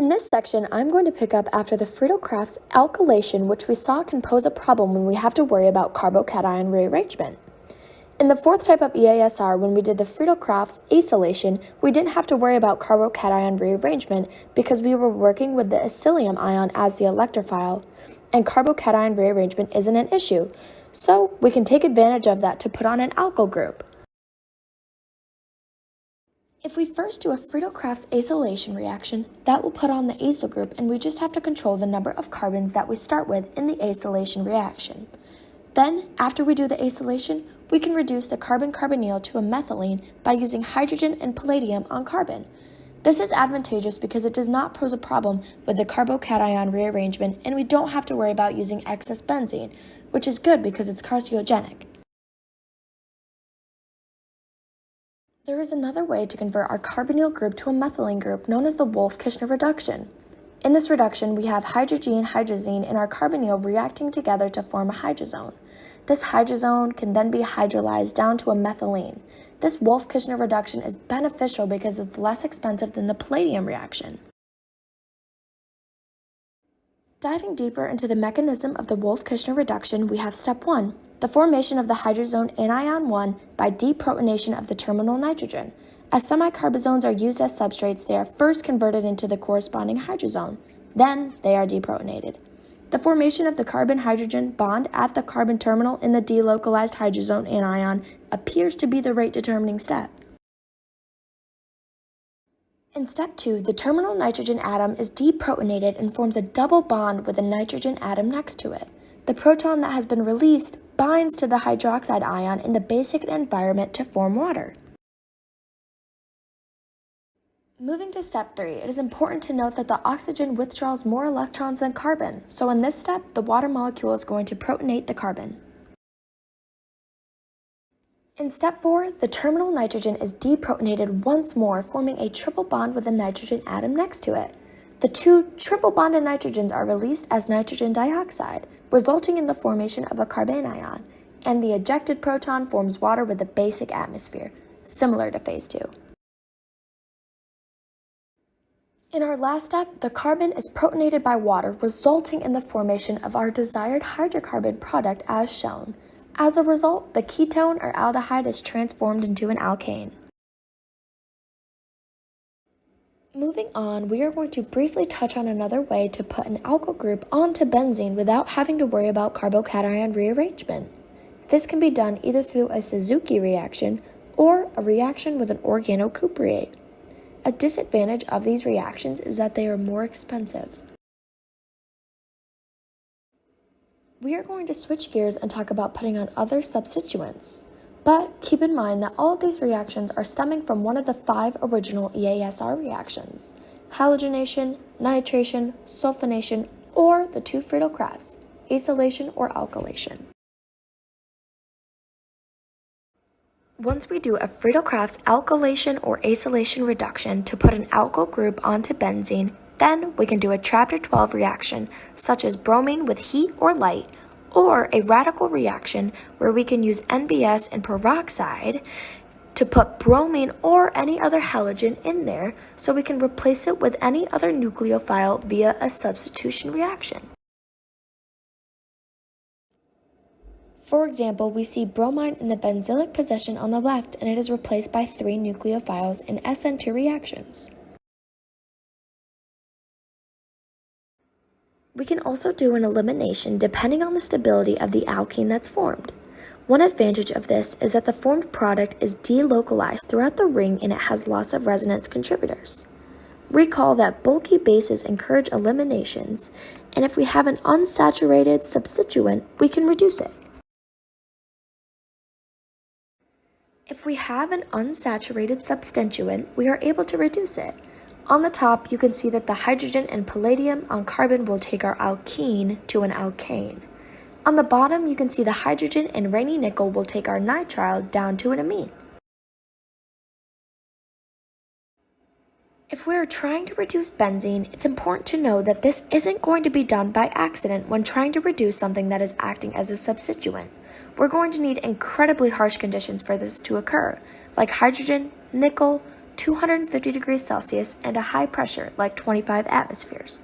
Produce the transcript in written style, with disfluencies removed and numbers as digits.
In this section, I'm going to pick up after the Friedel-Crafts alkylation, which we saw can pose a problem when we have to worry about carbocation rearrangement. In the fourth type of EASR, when we did the Friedel-Crafts acylation, we didn't have to worry about carbocation rearrangement because we were working with the acylium ion as the electrophile, and carbocation rearrangement isn't an issue, so we can take advantage of that to put on an alkyl group. If we first do a Friedel-Crafts acylation reaction, that will put on the acyl group, and we just have to control the number of carbons that we start with in the acylation reaction. Then, after we do the acylation, we can reduce the carbon-carbonyl to a methylene by using hydrogen and palladium on carbon. This is advantageous because it does not pose a problem with the carbocation rearrangement, and we don't have to worry about using excess benzene, which is good because it's carcinogenic. There is another way to convert our carbonyl group to a methylene group known as the Wolff-Kishner Reduction. In this reduction, we have hydrogen, hydrazine, and our carbonyl reacting together to form a hydrazone. This hydrazone can then be hydrolyzed down to a methylene. This Wolff-Kishner reduction is beneficial because it's less expensive than the palladium reaction. Diving deeper into the mechanism of the Wolff-Kishner reduction, we have step 1. The formation of the hydrazone anion 1 by deprotonation of the terminal nitrogen. As semicarbozones are used as substrates, they are first converted into the corresponding hydrazone. Then they are deprotonated. The formation of the carbon-hydrogen bond at the carbon terminal in the delocalized hydrazone anion appears to be the rate-determining step. In step 2, the terminal nitrogen atom is deprotonated and forms a double bond with a nitrogen atom next to it. The proton that has been released binds to the hydroxide ion in the basic environment to form water. Moving to step 3, it is important to note that the oxygen withdraws more electrons than carbon, so in this step, the water molecule is going to protonate the carbon. In step 4, the terminal nitrogen is deprotonated once more, forming a triple bond with a nitrogen atom next to it. The two triple bonded nitrogens are released as nitrogen dioxide, resulting in the formation of a carbanion, and the ejected proton forms water with the basic atmosphere, similar to phase 2. In our last step, the carbon is protonated by water, resulting in the formation of our desired hydrocarbon product as shown. As a result, the ketone or aldehyde is transformed into an alkane. Moving on, we are going to briefly touch on another way to put an alkyl group onto benzene without having to worry about carbocation rearrangement. This can be done either through a Suzuki reaction or a reaction with an organocuprate. A disadvantage of these reactions is that they are more expensive. We are going to switch gears and talk about putting on other substituents. But keep in mind that all of these reactions are stemming from one of the 5 original EASR reactions: halogenation, nitration, sulfonation, or the 2 Friedel-Crafts, acylation or alkylation. Once we do a Friedel-Crafts alkylation or acylation reduction to put an alkyl group onto benzene, then we can do a Chapter 12 reaction, such as bromine with heat or light, or a radical reaction where we can use NBS and peroxide to put bromine or any other halogen in there so we can replace it with any other nucleophile via a substitution reaction. For example, we see bromine in the benzylic position on the left, and it is replaced by 3 nucleophiles in SN2 reactions. We can also do an elimination depending on the stability of the alkene that's formed. One advantage of this is that the formed product is delocalized throughout the ring and it has lots of resonance contributors. Recall that bulky bases encourage eliminations, and if we have an unsaturated substituent, we can reduce it. If we have an unsaturated substituent, we are able to reduce it. On the top, you can see that the hydrogen and palladium on carbon will take our alkene to an alkane. On the bottom, you can see the hydrogen and rainy nickel will take our nitrile down to an amine. If we are trying to reduce benzene, it's important to know that this isn't going to be done by accident when trying to reduce something that is acting as a substituent. We're going to need incredibly harsh conditions for this to occur, like hydrogen, nickel, 250 degrees Celsius and a high pressure like 25 atmospheres.